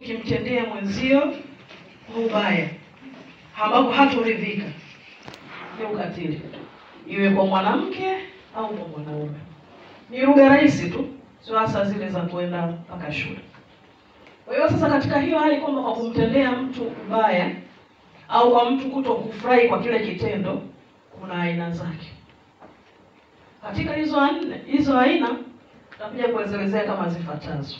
Kimtendea mwenzio ubaya ambapo hatoridhika, ni ukatili, iwe kwa mwanamke au kwa mwanaume. Ni lugha rahisi tu, sio hasa zile za kwenda mpaka shule. Kwa hiyo sasa, katika hiyo hali kwamba kwa kumtendea mtu ubaya au kwa mtu kutokufurahi kwa kile kitendo, kuna aina zake. Katika hizo aina tutakuja kuelezea kama zifuatazo.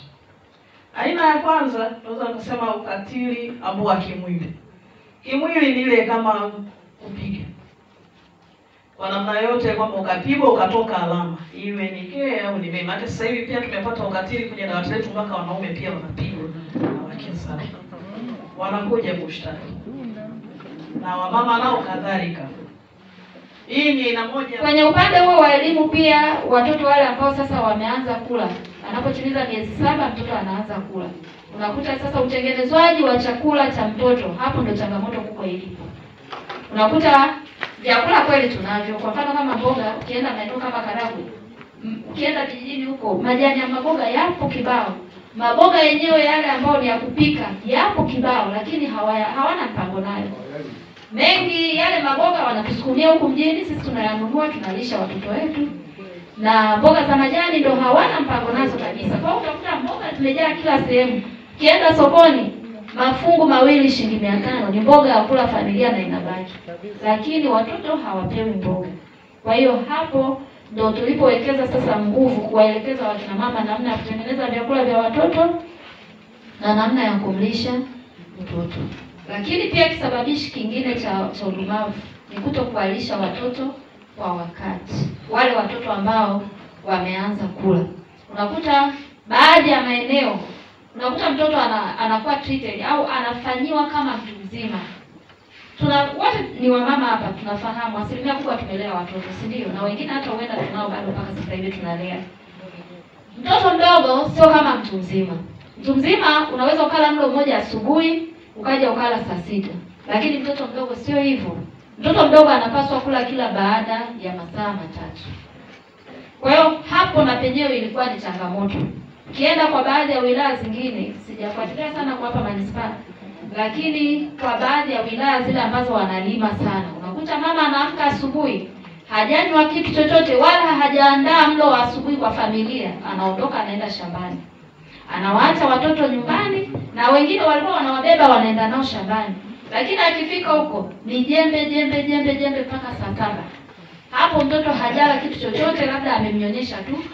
Aina ya kwanza tunaweza kusema ukatili ambao wa kimwili. Kimwili ni ile kama kupiga kwa namna yote, kwamba ukapigwa ukatoka alama, iwe ni kee au ni mema. Hata sasa hivi pia tumepata ukatili kwenye dawati letu, mpaka wanaume pia wanapigwa na wake zao, wanakuja kushtaki, na wamama nao kadhalika. Hii ni aina moja. Kwenye upande huo wa elimu pia, watoto wale ambao sasa wameanza kula, anapotimiza miezi 7 mtoto anaanza kula, unakuta sasa utengenezwaji wa chakula cha mtoto, hapo ndio changamoto kubwa ilipo. Unakuta vyakula kweli tunavyo, kwa mfano kama mboga, ukienda maeneo kama Karagwe, ukienda vijijini huko, majani ya maboga yapo kibao. Maboga yenyewe yale ambayo ni ya kupika yapo kibao, lakini hawana mpango nayo. Mengi yale maboga wanatusukumia huku mjini, sisi tunayanunua, tunalisha watoto wetu. Na mboga za majani ndio hawana mpango nazo kabisa. Kwa hiyo utakuta mboga zimejaa kila sehemu. Kienda sokoni, mafungu 2 shilingi 500 ni mboga ya kula familia na inabaki. Lakini watoto hawapewi mboga. Kwa hiyo hapo ndio tulipowekeza sasa nguvu kuwaelekeza wakina mama namna ya kutengeneza vyakula vya watoto na namna ya kumlisha mtoto. Lakini pia kisababishi kingine cha udumavu ni kutokuwalisha watoto kwa wakati. Wale watoto ambao wameanza kula, unakuta baadhi ya maeneo unakuta mtoto anakuwa treated au anafanyiwa kama mtu mzima. Wote ni wamama hapa tunafahamu asilimia kubwa tumelea watoto, si ndio? Na wengine hata huenda tunao bado mpaka sasa hivi tunalea. Mtoto mdogo sio kama mtu mzima. Mtu mzima unaweza ukala mlo mmoja asubuhi, ukaja ukala saa 6. Lakini mtoto mdogo sio hivyo. Mtoto mdogo anapaswa kula kila baada ya masaa 3. Kwa hiyo hapo na penyewe ilikuwa ni changamoto. Ukienda kwa baadhi ya wilaya zingine, sijafuatilia sana kwa hapa manispaa, lakini kwa baadhi ya wilaya zile ambazo wanalima sana, unakuta mama anaamka asubuhi, hajanywa kitu chochote wala hajaandaa mlo wa asubuhi kwa familia, anaondoka anaenda shambani. Anawaacha watoto nyumbani, na wengine walikuwa wanawabeba wanaenda nao shambani. Lakini akifika huko ni jembe mpaka saa 7. Hapo mtoto hajala kitu chochote, labda amemnyonyesha tu.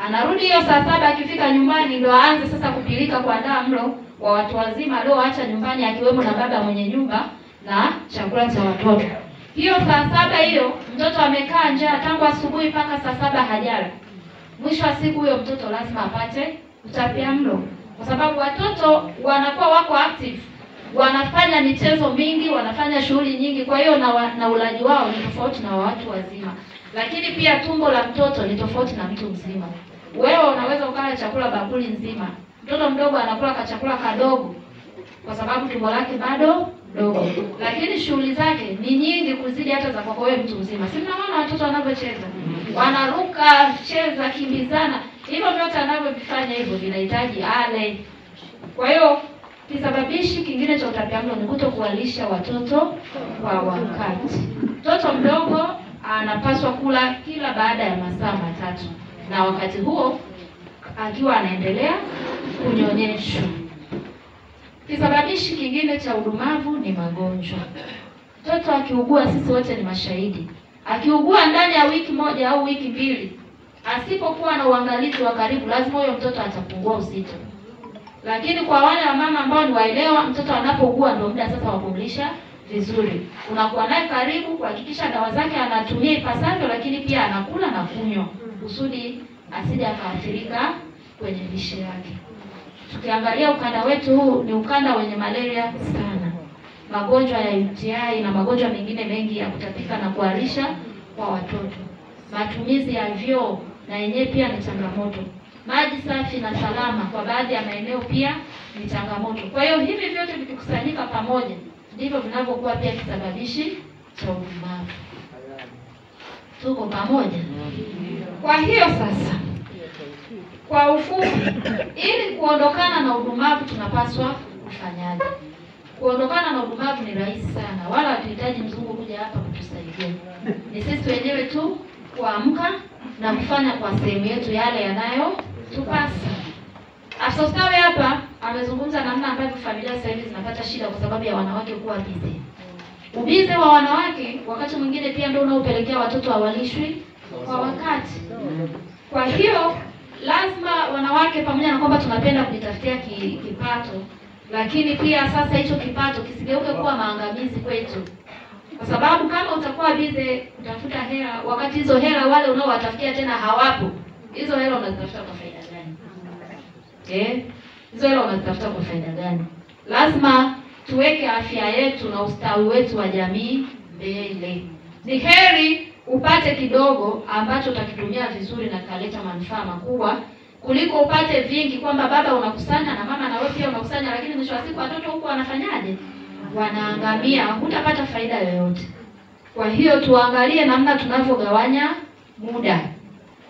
Anarudi hiyo saa 7, akifika nyumbani ndio aanze sasa kupilika kuandaa mlo wa watu wazima alioacha nyumbani, akiwemo na baba mwenye nyumba na chakula cha watoto. Hiyo saa 7 hiyo mtoto amekaa njaa tangu asubuhi mpaka saa 7 hajala. Mwisho wa siku huyo mtoto lazima apate utapiamlo, kwa sababu watoto wanakuwa wako active, wanafanya michezo mingi, wanafanya shughuli nyingi. Kwa hiyo na ulaji wao ni tofauti na watu wazima. Lakini pia tumbo la mtoto ni tofauti na mtu mzima. Wewe unaweza ukala chakula bakuli nzima, mtoto mdogo anakula chakula kadogo kwa sababu tumbo lake bado dogo, lakini shughuli zake ni nyingi kuzidi hata za kwako wewe mtu mzima. Si mnaona watoto wanavyocheza, wanaruka, cheza, kimbizana, hivyo vyote anavyofanya hivyo vinahitaji ale. Kwa hiyo kisababishi kingine cha utapiamlo ni kutokuwalisha watoto kwa wakati. Mtoto mdogo anapaswa kula kila baada ya masaa 3, na wakati huo akiwa anaendelea kunyonyeshwa. Kisababishi kingine cha udumavu ni magonjwa. Mtoto akiugua, sisi wote ni mashahidi. Akiugua ndani ya wiki 1 au wiki 2, asipokuwa na uangalizi wa karibu, lazima huyo mtoto atapungua uzito. Lakini kwa wale wa mama ambao ni waelewa, mtoto anapougua ndio muda sasa wa kumlisha vizuri. Unakuwa naye karibu kuhakikisha dawa zake anatumia ipasavyo, lakini pia anakula na kunywa kusudi asije akaathirika kwenye lishe yake. Tukiangalia ukanda wetu huu ni ukanda wenye malaria sana, magonjwa ya UTI na magonjwa mengine mengi ya kutapika na kuharisha kwa watoto. Matumizi ya vyoo na yenyewe pia ni changamoto. Maji safi na salama kwa baadhi ya maeneo pia ni changamoto. Kwa hiyo hivi vyote vikikusanyika pamoja ndivyo vinavyokuwa pia kisababishi cha udumavu. Tuko pamoja? Kwa hiyo sasa, kwa ufupi, ili kuondokana na udumavu tunapaswa kufanyaje. Kuondokana na udumavu ni rahisi sana, wala hatuhitaji mzungu kuja hapa kutusaidia. Ni sisi wenyewe tu kuamka na kufanya kwa sehemu yetu yale yanayotupasa. Afisa ustawi hapa amezungumza namna ambavyo familia sasa hivi zinapata shida kwa sababu ya wanawake kuwa busy. Ubize wa wanawake wakati mwingine pia ndio unaopelekea watoto hawalishwi kwa wakati. Kwa hiyo lazima wanawake, pamoja na kwamba tunapenda kujitafutia kipato, lakini pia sasa hicho kipato kisigeuke kuwa maangamizi kwetu. Kwa sababu kama utakuwa busy kutafuta hela, wakati hizo hela wale unaowatafutia tena hawapo, hizo hela unazitafuta kwa faida gani? Hizo hela unazitafuta kwa faida gani? Lazima tuweke afya yetu na ustawi wetu wa jamii mbele. Ni heri upate kidogo ambacho utakitumia vizuri na kaleta manufaa makubwa kuliko upate vingi, kwamba baba unakusanya na mama na wewe pia unakusanya, lakini mwisho wa siku watoto huko wanafanyaje? Wanaangamia, hutapata faida yoyote. Kwa hiyo tuangalie namna tunavyogawanya muda.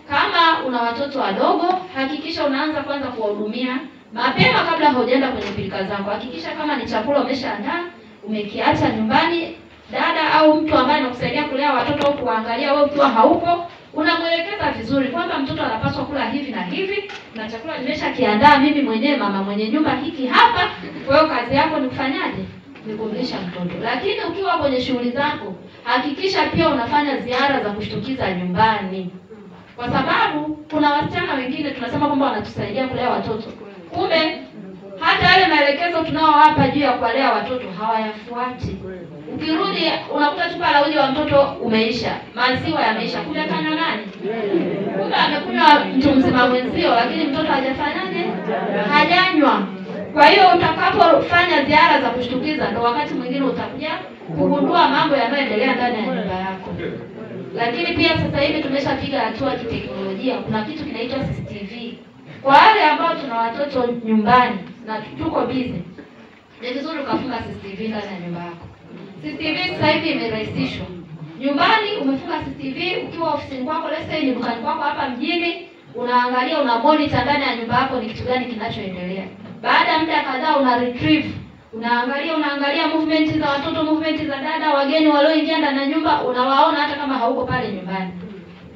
Kama una watoto wadogo, hakikisha unaanza kwanza kuwahudumia mapema kabla hujaenda kwenye pilika zako. Hakikisha kama ni chakula umeshaandaa, umekiacha nyumbani, dada au mtu ambaye anakusaidia kulea watoto au kuangalia wewe ukiwa haupo, unamwelekeza vizuri kwamba mtoto anapaswa kula hivi na hivi, na chakula nimeshakiandaa mimi mwenyewe, mama mwenye nyumba hiki hapa. Kwa hiyo kazi yako ni kufanyaje? Ni kumlisha mtoto. Lakini ukiwa kwenye shughuli zako, hakikisha pia unafanya ziara za kushtukiza nyumbani. Kwa sababu kuna wasichana wengine tunasema kwamba wanatusaidia kulea watoto, kumbe hata yale maelekezo tunaowapa juu ya kulea watoto hawayafuati. Ukirudi unakuta chupa la uji wa mtoto umeisha, maziwa yameisha, kumbe kanywa nani? Kumbe amekunywa mtu mzima mwenzio, lakini mtoto hajafanyaje? Hajanywa. Kwa hiyo utakapofanya ziara za kushtukiza, ndio wakati mwingine utakuja kugundua mambo yanayoendelea ndani ya nyumba yako. Lakini pia sasa hivi tumeshapiga hatua kiteknolojia. Kuna kitu kinaitwa CCTV. Kwa wale ambao tuna watoto nyumbani na tuko busy, ni vizuri ukafunga CCTV ndani ya nyumba yako. CCTV sasa hivi imerahisishwa. Nyumbani umefunga CCTV, ukiwa ofisini kwako, let's say ni dukani kwako hapa mjini, unaangalia, una monitor ndani ya nyumba yako ni kitu gani kinachoendelea. Baada ya muda kadhaa una retrieve, unaangalia movement za watoto, movement za dada, wageni walioingia ndani ya nyumba, unawaona hata kama hauko pale nyumbani.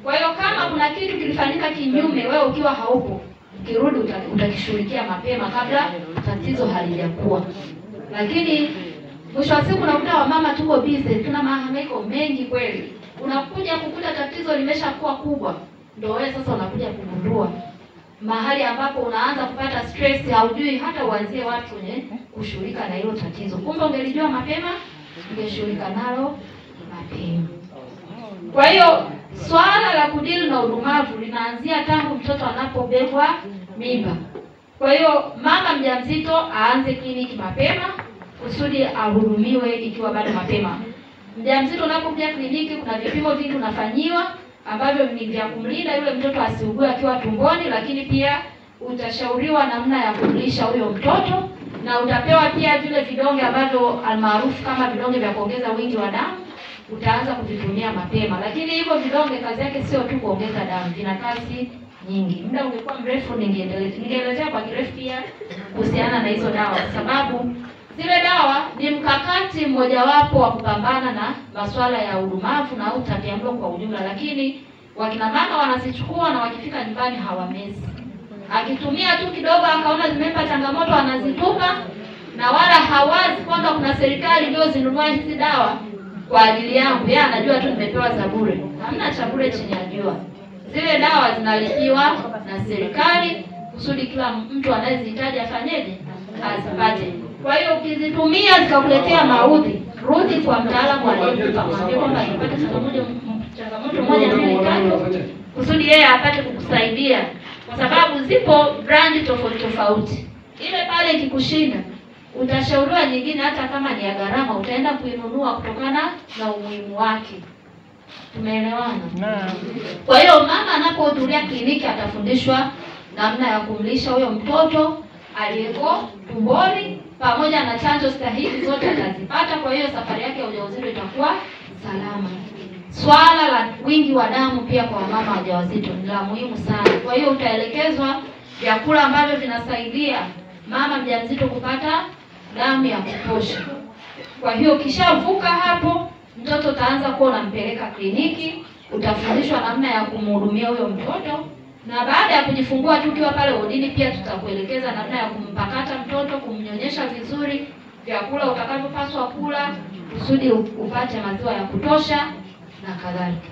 Kwa hiyo kama kuna kitu kilifanyika kinyume wewe ukiwa haupo, ukirudi utakishughulikia mapema kabla tatizo halijakuwa. Lakini mwisho wa siku unakuta wamama tuko busy, tuna mahangaiko mengi kweli. Unakuja kukuta tatizo limeshakuwa kubwa, ndio wewe sasa unakuja kugundua mahali ambapo unaanza kupata stress, haujui hata uanzie watu kwenye kushughulika na hilo tatizo. Kumbe ungelijua mapema, ungeshughulika nalo mapema. Kwa hiyo swala la kudili na udumavu linaanzia tangu mtoto anapobebwa mimba. Kwa hiyo mama mjamzito aanze kliniki mapema kusudi ahudumiwe ikiwa bado mapema. Mjamzito unapokuja kliniki kuna vipimo vingi unafanyiwa ambavyo ni vya kumlinda yule mtoto asiugue akiwa tumboni, lakini pia utashauriwa namna ya kumlisha huyo mtoto, na utapewa pia vile vidonge ambavyo almaarufu kama vidonge vya kuongeza wingi wa damu, utaanza kuvitumia mapema. Lakini hivyo vidonge kazi yake sio tu kuongeza damu, vina kazi nyingi. Muda ungekuwa mrefu ningeelezea kwa kirefu pia kuhusiana na hizo dawa, kwa sababu zile dawa ni mkakati mmojawapo wa kupambana na masuala ya udumavu na utapiamlo kwa ujumla, lakini wakina mama wanazichukua na wakifika nyumbani hawamezi. Akitumia tu kidogo akaona zimempa changamoto anazitupa, na wala hawazi kwamba kuna serikali ndio zinunua hizi dawa kwa ajili yangu. Yeye anajua tu nimepewa za bure. Hamna cha bure chini ya jua. Zile dawa zinalipiwa na serikali kusudi kila mtu anayezihitaji afanyeje? Azipate. Kwa hiyo ukizitumia zikakuletea maudhi, rudi kwa mtaalamu aliyekupa, mwambie kwamba nipate changamoto moja mbili tatu kusudi yeye apate kukusaidia, kwa sababu zipo brand tofauti. Ile pale ikikushinda utashauriwa nyingine, hata kama ni ya gharama utaenda kuinunua kutokana na umuhimu wake. Tumeelewana? Kwa hiyo mama anapohudhuria kliniki atafundishwa namna ya kumlisha huyo mtoto aliyeko tumboni, pamoja na chanjo stahili zote atazipata. Kwa hiyo safari yake ya ujauzito itakuwa salama. Swala la wingi wa damu pia kwa mama wajawazito ni la muhimu sana. Kwa hiyo utaelekezwa vyakula ambavyo vinasaidia mama mjamzito kupata damu ya kutosha. Kwa hiyo kishavuka hapo, mtoto utaanza kuwa unampeleka kliniki, utafundishwa namna ya kumhudumia huyo mtoto, na baada ya kujifungua tukiwa pale wodini pia tutakuelekeza namna ya kumpakata mtoto, kumnyonyesha vizuri, vyakula utakavyopaswa kula kusudi upate maziwa ya kutosha na kadhalika.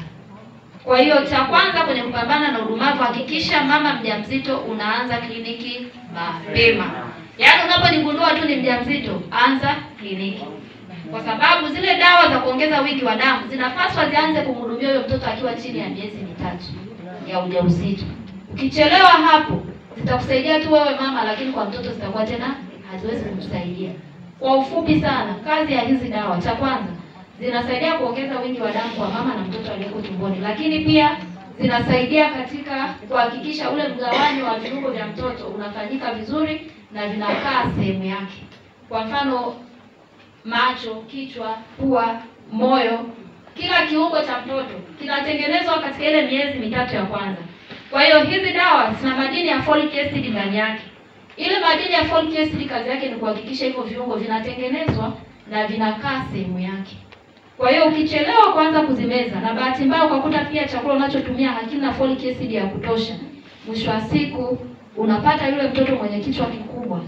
Kwa hiyo cha kwanza kwenye kupambana na udumavu, hakikisha mama mjamzito unaanza kliniki mapema. Yaani unapojigundua tu ni mjamzito, anza kliniki. Kwa sababu zile dawa za kuongeza wingi wa damu zinapaswa zianze kumhudumia huyo mtoto akiwa chini ya miezi 3 ya ujauzito. Ukichelewa hapo, zitakusaidia tu wewe mama, lakini kwa mtoto zitakuwa tena haziwezi kumsaidia. Kwa ufupi sana, kazi ya hizi dawa, cha kwanza, zinasaidia kuongeza wingi wa damu kwa mama na mtoto aliyeko tumboni, lakini pia zinasaidia katika kuhakikisha ule mgawanyo wa viungo vya mtoto unafanyika vizuri na vinakaa sehemu yake. Kwa mfano, macho, kichwa, pua, moyo, kila kiungo cha mtoto kinatengenezwa katika ile miezi 3 ya kwanza. Kwa hiyo hizi dawa zina madini ya folic acid ndani yake. Ile madini ya folic acid kazi yake ni kuhakikisha hivyo viungo vinatengenezwa na vinakaa sehemu yake. Kwa hiyo ukichelewa kwanza kuzimeza, na bahati mbaya ukakuta pia chakula unachotumia hakina folic acid ya kutosha, mwisho wa siku unapata yule mtoto mwenye kichwa kikubwa.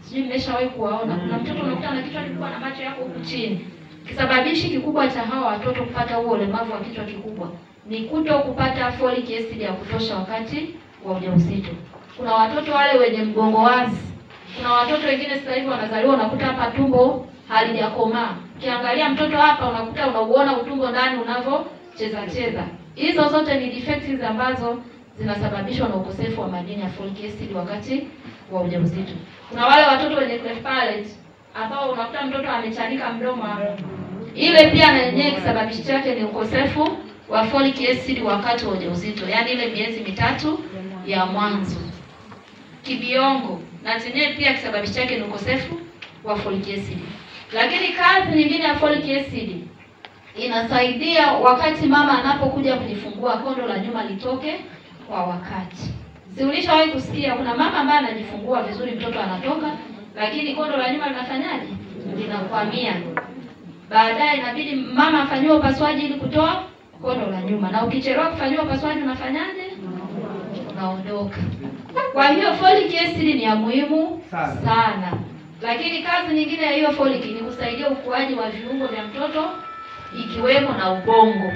Sijui mmeshawahi kuwaona, kuna mtoto unakuta na kichwa kikubwa na macho yako huku chini. Kisababishi kikubwa cha hawa watoto kupata huo ulemavu wa kichwa kikubwa ni kuto kupata folic acid ya kutosha wakati wa ujauzito. Kuna watoto wale wenye mgongo wazi. Kuna watoto wengine sasa hivi wanazaliwa unakuta hapa tumbo halijakomaa. Ukiangalia mtoto hapa unakuta unauona utumbo ndani unavyocheza. Hizo zote ni defects ambazo zinasababishwa na ukosefu wa madini ya folic acid wakati wa ujauzito. Kuna wale watoto wenye cleft palate ambao unakuta mtoto amechanika mdomo hapo. Ile pia na yenyewe kisababishi chake ni ukosefu wa folic acid wakati wa ujauzito, yaani ile miezi 3 ya mwanzo. Kibiongo na chenyewe pia kisababishi chake ni ukosefu wa folic acid. Lakini kazi nyingine ya folic acid inasaidia wakati mama anapokuja kujifungua, kondo la nyuma litoke kwa wakati. Si ulishawahi kusikia kuna mama ambaye anajifungua vizuri, mtoto anatoka, lakini kondo la nyuma linafanyaje? Linakwamia. Baadaye inabidi mama afanyiwe upasuaji ili kutoa kondo la nyuma. Na ukichelewa kufanyiwa upasuaji unafanyaje? Unaondoka. Kwa hiyo folic acid ni ya muhimu sana. Lakini kazi nyingine ya hiyo folic ni kusaidia ukuaji wa viungo vya mtoto ikiwemo na ubongo.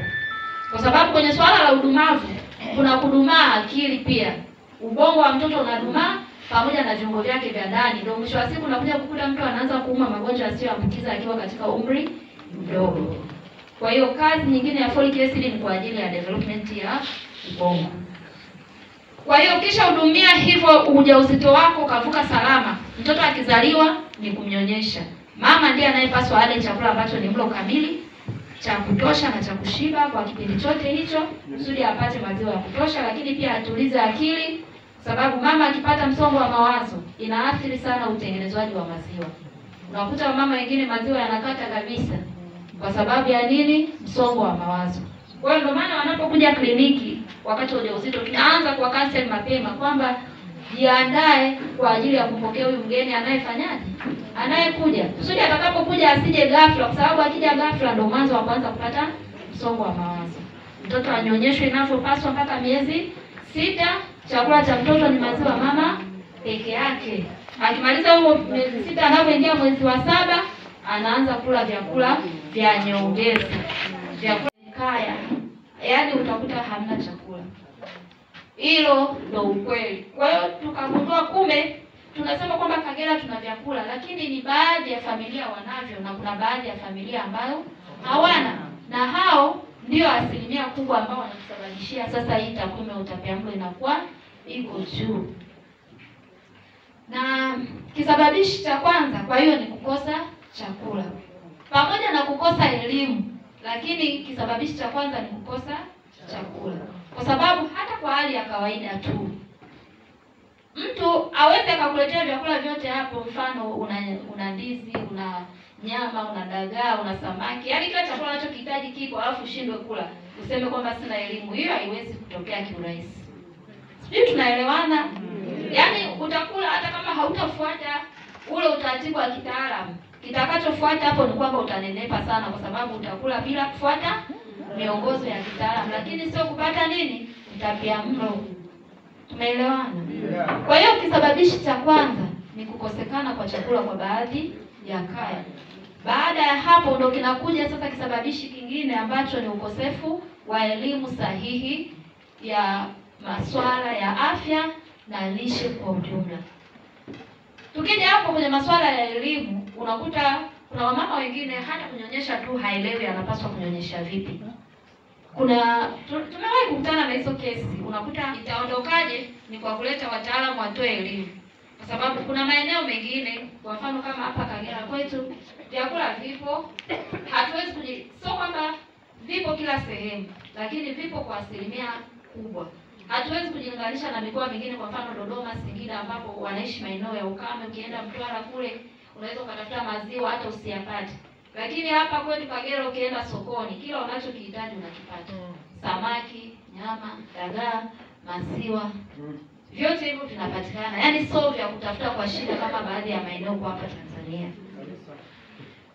Kwa sababu kwenye swala la udumavu kuna kudumaa akili pia. Ubongo wa mtoto unadumaa pamoja na viungo vyake vya ndani. Ndio mwisho wa siku unakuja kukuta mtu anaanza kuuma magonjwa yasiyoambukiza akiwa katika umri mdogo. Kwa hiyo kazi nyingine ya folic acid ni kwa ajili ya development ya ubongo. Kwa hiyo kisha hudumia hivyo ujauzito wako kavuka salama. Mtoto akizaliwa ni kumnyonyesha. Mama ndiye anayepaswa ale chakula ambacho ni mlo kamili, cha kutosha na cha kushiba kwa kipindi chote hicho, kusudi apate maziwa ya kutosha, lakini pia atulize akili, sababu mama akipata msongo wa mawazo inaathiri sana utengenezwaji wa maziwa. Unakuta mama wengine maziwa yanakata kabisa. Kwa sababu ya nini? Msongo wa mawazo. Kwa hiyo ndio maana wanapokuja kliniki wakati wa ujauzito tunaanza kwa cancel mapema kwamba jiandae kwa ajili ya kupokea huyu mgeni anayefanyaje? Anayekuja. Kusudi atakapokuja asije ghafla, kwa sababu akija ghafla ndio mwanzo wa kwanza kupata msongo wa mawazo. Mtoto anyonyeshwe inavyopaswa mpaka miezi 6. Chakula cha mtoto ni maziwa mama peke yake. Akimaliza huo miezi 6 anapoingia mwezi wa 7 anaanza kula vyakula vya nyongeza. Vyakula kaya. Yaani utakuta hamna chakula. Hilo ndio ukweli. Kwa hiyo tukagundua kumbe tunasema kwamba Kagera tuna vyakula, lakini ni baadhi ya familia wanavyo na kuna baadhi ya familia ambayo hawana. Na hao ndio asilimia kubwa ambao wanatusababishia sasa hii takwimu ya utapiamlo inakuwa iko juu. Na kisababishi cha kwanza kwa hiyo ni kukosa chakula. Pamoja na kukosa elimu, lakini kisababishi cha kwanza ni kukosa chakula. Kwa sababu hata kwa hali ya kawaida tu mtu aweze akakuletea vyakula vyote hapo, mfano una ndizi, una nyama, una dagaa, una samaki. Yaani kila chakula unachokihitaji kiko, alafu ushindwe kula. Useme kwamba sina elimu. Hiyo haiwezi kutokea kiurahisi. Sijui tunaelewana? Yaani utakula hata kama hautafuata ule utaratibu wa kitaalamu. Kitakachofuata hapo ni kwamba utanenepa sana, kwa sababu utakula bila kufuata miongozo ya kitaalamu, lakini sio kupata nini? Utapiamlo. Tumeelewana? Kwa hiyo kisababishi cha kwanza ni kukosekana kwa chakula kwa baadhi ya kaya. Baada ya hapo ndo kinakuja sasa kisababishi kingine ambacho ni ukosefu wa elimu sahihi ya masuala ya afya na lishe kwa ujumla. Tukija hapo kwenye masuala ya elimu, unakuta kuna wamama wengine hata kunyonyesha tu haelewi anapaswa kunyonyesha vipi. Tumewahi kukutana na hizo kesi. Unakuta itaondokaje? Ni kwa kuleta wataalamu watoe elimu. Kwa sababu kuna maeneo mengine, kwa mfano kama hapa Kagera kwetu, vyakula vipo, hatuwezi sio kwamba vipo kila sehemu, lakini vipo kwa asilimia kubwa. Hatuwezi kujilinganisha na mikoa mingine, kwa mfano Dodoma, Singida, ambapo wanaishi maeneo ya ukame. Ukienda Mtwara kule unaweza ukatafuta maziwa hata usiyapate. Lakini hapa kwetu Kagera ukienda sokoni, kila unachokihitaji unakipata. Samaki, nyama, dagaa, maziwa, vyote hivyo vinapatikana. Yaani sio vya kutafuta kwa shida kama baadhi ya maeneo kwa hapa Tanzania.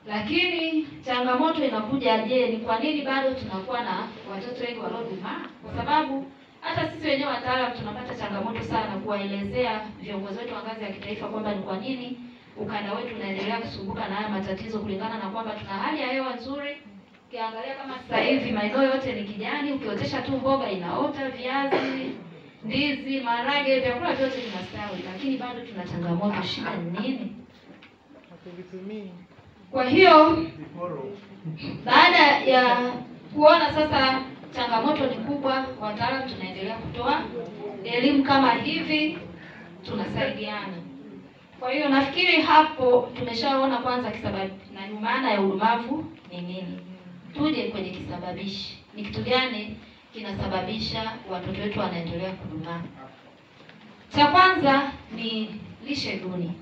Lakini changamoto inakuja, je, ni kwa nini bado tunakuwa na watoto wengi waliodumaa? Kwa sababu hata sisi wenyewe wataalamu tunapata changamoto sana kuwaelezea viongozi wetu wa ngazi ya kitaifa kwamba ni kwa nini ukanda wetu unaendelea kusumbuka na haya matatizo, kulingana na kwamba tuna hali ya hewa nzuri. Ukiangalia kama sasa hivi maeneo yote ni kijani, ukiotesha tu mboga inaota, viazi, ndizi, maharage, vyakula vyote vinastawi, lakini bado tuna changamoto. Shida ni nini? Kwa hiyo baada ya kuona sasa changamoto ni kubwa, wataalamu tunaendelea kutoa elimu kama hivi, tunasaidiana. Kwa hiyo nafikiri hapo tumeshaona kwanza kisababi na maana ya udumavu ni nini. Tuje kwenye kisababishi. Ni kitu gani kinasababisha watoto wetu wanaendelea kudumaa? Cha kwanza ni lishe duni.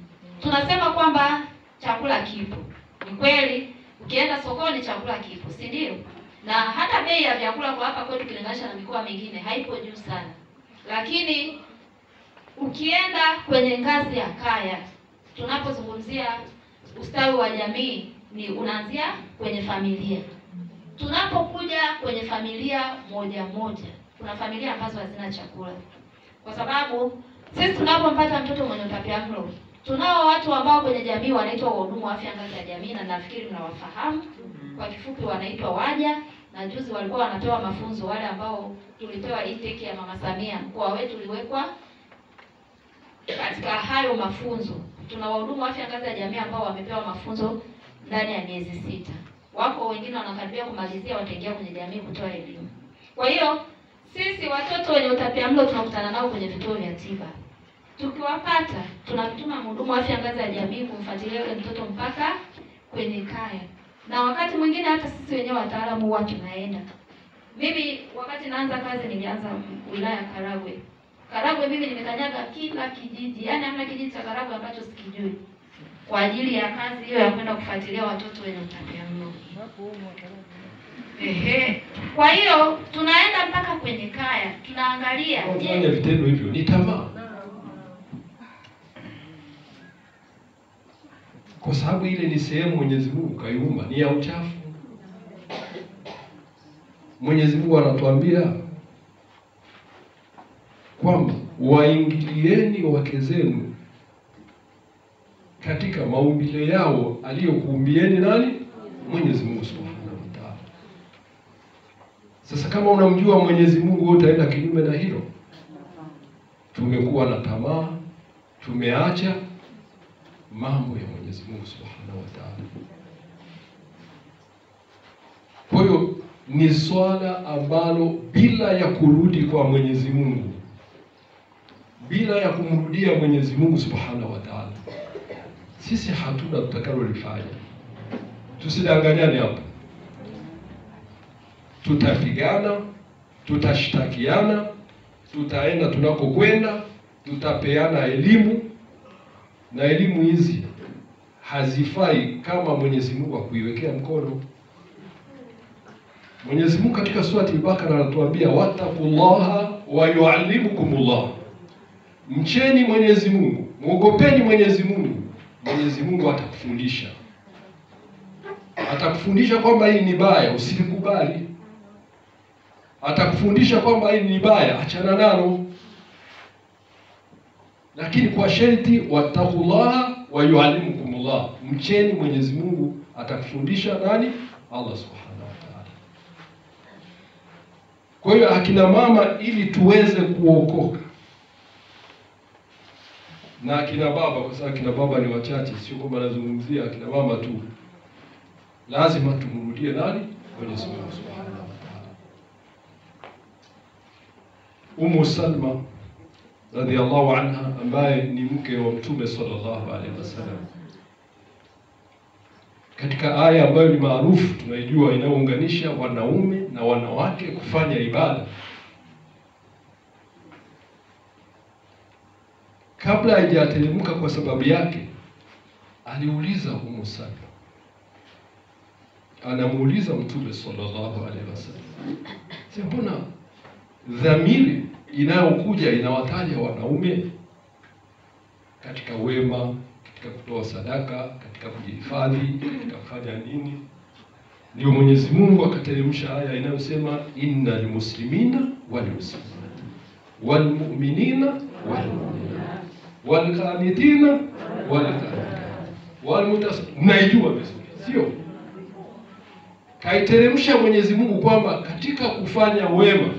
Tunasema kwamba chakula kipo. Ni kweli, ukienda sokoni chakula kipo, si ndio? Na hata bei ya vyakula kwa hapa kwetu kilinganisha na mikoa mingine haipo juu sana. Lakini ukienda kwenye ngazi ya kaya, tunapozungumzia ustawi wa jamii ni unaanzia kwenye familia. Tunapokuja kwenye familia moja moja, kuna familia ambazo hazina chakula. Kwa sababu sisi tunapompata mtoto mwenye utapiamlo, tunao watu ambao kwenye jamii wanaitwa wahudumu wa afya ngazi ya jamii, na nafikiri mnawafahamu. Kwa kifupi wanaitwa waja, na juzi walikuwa wanapewa mafunzo wale ambao tulipewa intake ya Mama Samia. Mkoa wetu uliwekwa katika hayo mafunzo. Tuna wahudumu wa afya ngazi ya jamii ambao wamepewa mafunzo ndani ya miezi 6. Wako wengine wanakaribia kumalizia, wataingia kwenye jamii kutoa elimu. Kwa hiyo sisi watoto wenye utapiamlo tunakutana nao kwenye vituo vya tiba. Tukiwapata, tunamtuma mhudumu wa afya ngazi ya jamii kumfuatilia yule mtoto mpaka kwenye kaya. Na wakati mwingine hata sisi wenyewe wataalamu huwa tunaenda. Mimi wakati naanza kazi nilianza wilaya ya Karagwe. Karagwe mimi nimekanyaga kila kijiji, yaani hamna kijiji cha Karagwe ambacho sikijui, kwa ajili ya kazi hiyo ya kwenda kufuatilia watoto wenye utapiamlo. Kwa hiyo tunaenda mpaka kwenye kaya, tunaangalia je, vitendo hivyo ni tamaa. Kwa sababu ile ni sehemu Mwenyezi Mungu kaiumba, ni ya uchafu. Mwenyezi Mungu anatuambia kwamba waingilieni wake zenu katika maumbile yao aliyokuumbieni nani? Mwenyezi Mungu Subhanahu wa Ta'ala. Sasa kama unamjua Mwenyezi Mungu, utaenda kinyume na hilo. Tumekuwa na tamaa, tumeacha mambo ya Mwenyezi Mungu Subhanahu wa Ta'ala. Kwa hiyo ni swala ambalo bila ya kurudi kwa Mwenyezi Mungu, bila ya kumrudia Mwenyezi Mungu Subhanahu wa Ta'ala, sisi hatuna tutakalolifanya. Tusidanganyane hapa. Tutapigana, tutashtakiana, tutaenda tunakokwenda, tutapeana elimu, na elimu hizi hazifai kama Mwenyezi Mungu akuiwekea mkono. Mwenyezi Mungu katika surati Al-Baqara anatuambia wattaqullaha wa yuallimukumullah. Mcheni Mwenyezi Mungu, muogopeni Mwenyezi Mungu, Mwenyezi Mungu atakufundisha. Atakufundisha kwamba hili ni baya, usilikubali. Atakufundisha kwamba hili ni baya, achana nalo. Lakini kwa sharti wattaqullaha wa yuallimukumullah. Mcheni Mwenyezi Mungu, atakufundisha nani? Allah Subhanahu wa Ta'ala. Kwa hiyo akina mama, ili tuweze kuokoka, na akina baba, kwa sababu akina baba ni wachache, sio kwamba nazungumzia akina mama tu, lazima tumrudie nani? Mwenyezi Mungu Subhanahu wa Ta'ala. Ummu Salma radhiallahu anha, ambaye ni mke wa Mtume sallallahu alaihi wasallam, katika aya ambayo ni maarufu tunaijua, inayounganisha wanaume na wanawake kufanya ibada, kabla haijateremka kwa sababu yake, aliuliza Ummu Salma, anamuuliza Mtume sallallahu alaihi wasallam, mbona dhamiri inayokuja inawataja wanaume katika wema, katika kutoa sadaka, katika kujihifadhi, katika kufanya nini? Ndio Mwenyezi Mungu akateremsha aya inayosema innal muslimina wal muslimat wal mu'minina wal mu'minat wal qanitina wal qanitat wal mutasabbihin. Mnaijua vizuri, sio? Kaiteremsha Mwenyezi Mungu kwamba katika kufanya wema,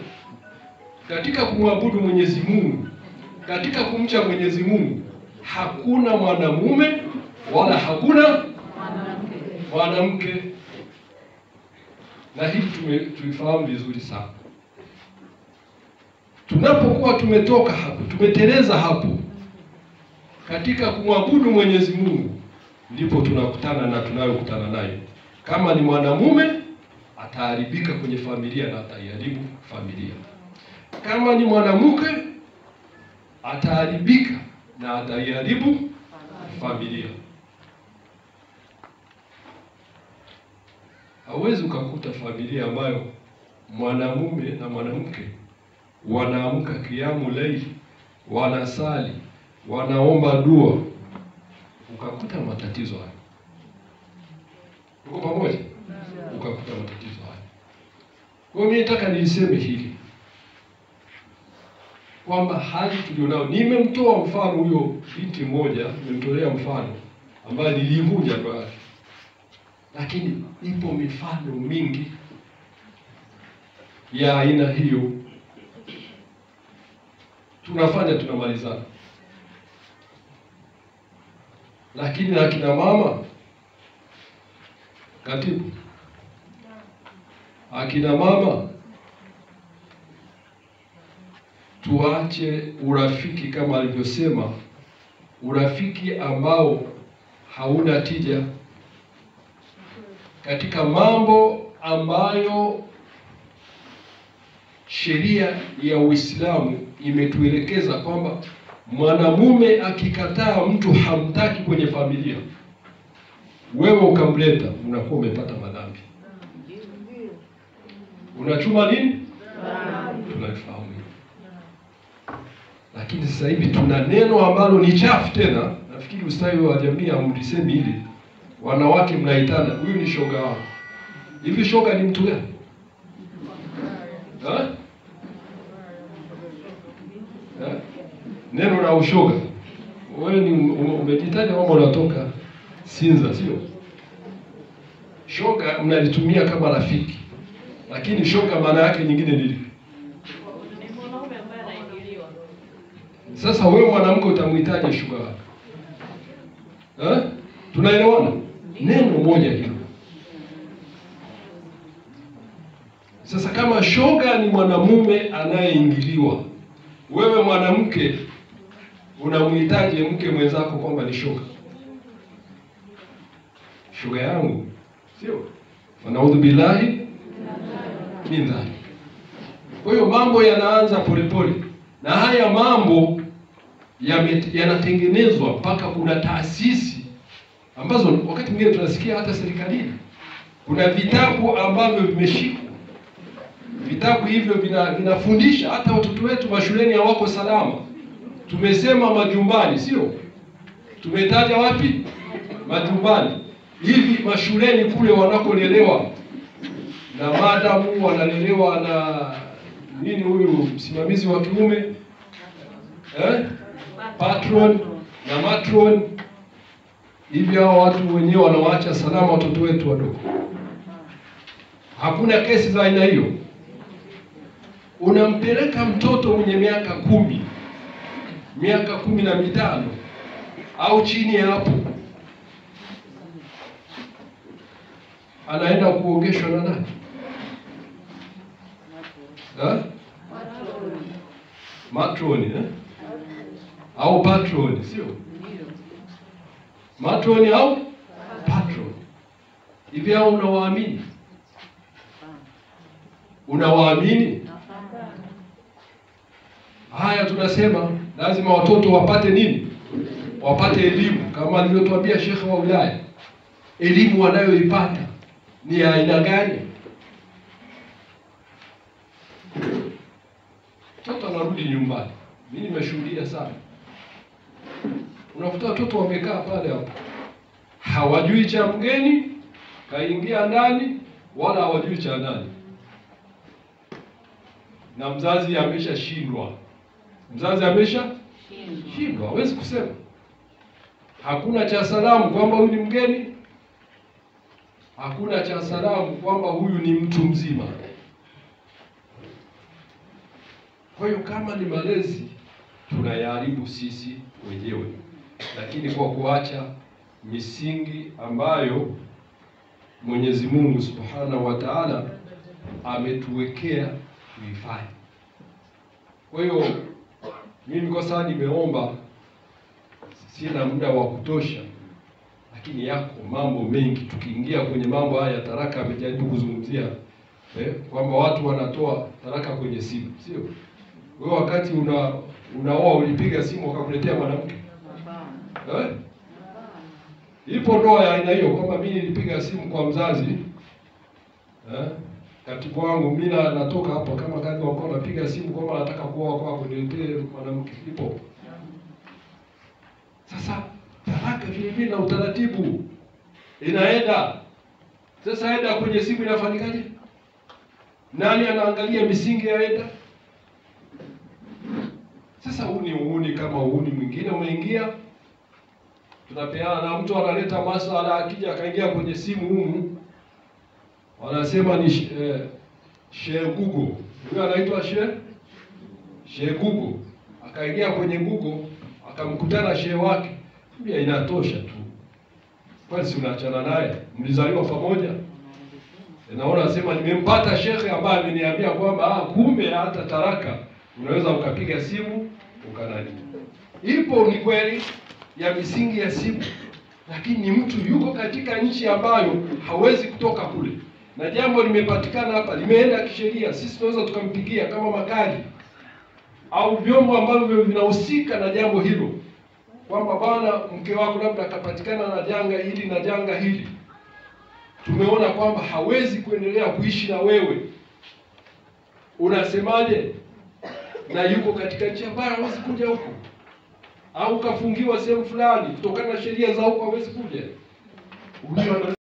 katika kumwabudu Mwenyezi Mungu, katika kumcha Mwenyezi Mungu, hakuna mwanamume wala hakuna mwanamke. Na hili tulifahamu vizuri sana. Tunapokuwa tumetoka hapo, tumeteleza hapo katika kumwabudu Mwenyezi Mungu, ndipo tunakutana na tunayokutana nayo. Kama ni mwanamume, ataharibika kwenye familia na ataiharibu familia. Kama ni mwanamke, ataharibika na ataiharibu familia. Hauwezi ukakuta familia ambayo mwanamume na mwanamke wanaamka kiamu laili, wanasali, wanaomba dua, ukakuta matatizo hayo. Uko pamoja? Ukakuta matatizo hayo. Kwa hiyo mimi nataka niliseme hili, kwamba hali tulionao, nimemtoa mfano huyo binti mmoja, nimemtolea mfano ambaye nilivunja ndoa yake, lakini ipo mifano mingi ya aina hiyo. Tunamalizana. Lakini akina mama, katibu, akina mama, tuache urafiki kama alivyosema, urafiki ambao hauna tija, katika mambo ambayo sheria ya Uislamu imetuelekeza kwamba mwanamume akikataa mtu hamtaki kwenye familia, wewe ukamleta, unakuwa umepata madhambi. Unachuma nini? Tunafahamu. Lakini sasa hivi tuna neno ambalo ni chafu tena. Nafikiri ustawi wa jamii amlisemi hili. Wanawake mnaitana, huyu ni shoga wako. Hivi shoga ni mtu gani? Neno la ushoga. Wewe ni umejitaja kwamba unatoka Sinza, sio? Shoga mnalitumia kama rafiki. Lakini shoga maana yake nyingine ni nini? Ni mwanaume ambaye anaingiliwa. Sasa wewe mwanamke utamhitaji shoga wako? Tunaelewana? Neno moja hilo. Sasa kama shoga ni mwanamume anayeingiliwa, wewe mwanamke unamhitaji mke mwenzako kwamba ni shoga? Shoga yangu, sio? Wanaudhu billahi min dhalik. Kwa hiyo mambo yanaanza polepole, na haya mambo yanatengenezwa mpaka kuna taasisi ambazo wakati mwingine tunasikia hata serikalini kuna vitabu ambavyo vimeshikwa. Vitabu hivyo vinafundisha hata watoto wetu mashuleni hawako salama. Tumesema majumbani, sio? Tumetaja wapi? Majumbani. Hivi mashuleni kule wanakolelewa na madamu wanalelewa na nini, huyu msimamizi wa kiume patron na matron, hivi hao watu wenyewe wanawaacha salama watoto wetu wadogo? Hakuna kesi za aina hiyo. Unampeleka mtoto mwenye miaka 10, miaka 15 au chini ya hapo, anaenda kuogeshwa na nani? Matroni au patroni? Sio matroni au patron. Hivi hao unawaamini? Unawaamini? Haya, tunasema lazima watoto wapate nini? Wapate elimu, kama alivyotuambia shekhe wa wilaya. Elimu wanayoipata ni ya aina gani? Mtoto anarudi nyumbani, mimi nimeshuhudia sana. Unakuta watoto wamekaa pale hapo, hawajui cha mgeni kaingia ndani, wala hawajui cha ndani, na mzazi ameshashindwa. Mzazi ameshashindwa, hawezi kusema. Hakuna cha salamu kwamba huyu ni mgeni, hakuna cha salamu kwamba huyu ni mtu mzima. Kwa hiyo kama ni malezi tunayaharibu sisi wenyewe, lakini kwa kuacha misingi ambayo Mwenyezi Mungu Subhanahu wa Ta'ala ametuwekea tuifanye. Kwa hiyo mimi kwa sasa nimeomba, sina muda wa kutosha, lakini yako mambo mengi. Tukiingia kwenye mambo haya, Taraka amejaribu kuzungumzia kwamba watu wanatoa talaka kwenye simu, sio? Wewe wakati unaoa ulipiga simu wakakuletea mwanamke? Ipo ndoa ya aina hiyo, kwamba mimi nilipiga simu kwa mzazi katibu wangu, mimi natoka hapo, kama kazi wako napiga simu kwamba nataka kuoa kwako, niletee mwanamke. Ipo. Sasa talaka vile vile na utaratibu inaenda. Sasa enda kwenye simu inafanyikaje? Nani anaangalia misingi ya enda? Sasa uhuni kama uhuni mwingine umeingia, tunapeana na mtu analeta masala, akija akaingia kwenye simu humu, wanasema ni Sheikh Google. Huyo anaitwa Sheikh Google. Akaingia kwenye Google, akamkutana shehe wake. Pia inatosha tu. Kwani si unaachana naye? Mlizaliwa pamoja? Naona nasema nimempata shekhe ambaye ameniambia kwamba kumbe hata taraka unaweza ukapiga simu ukanani. Ipo ni kweli ya misingi ya simu, lakini mtu yuko katika nchi ambayo hawezi kutoka kule, na jambo limepatikana hapa, limeenda kisheria, sisi tunaweza tukampigia kama makali au vyombo ambavyo vinahusika na jambo hilo, kwamba bwana, mke wako labda akapatikana na janga hili na janga hili, tumeona kwamba hawezi kuendelea kuishi na wewe, unasemaje? Na yuko katika nchi ambayo hawezi kuja huko, au kafungiwa sehemu fulani kutokana na sheria za huko, hawezi kuja.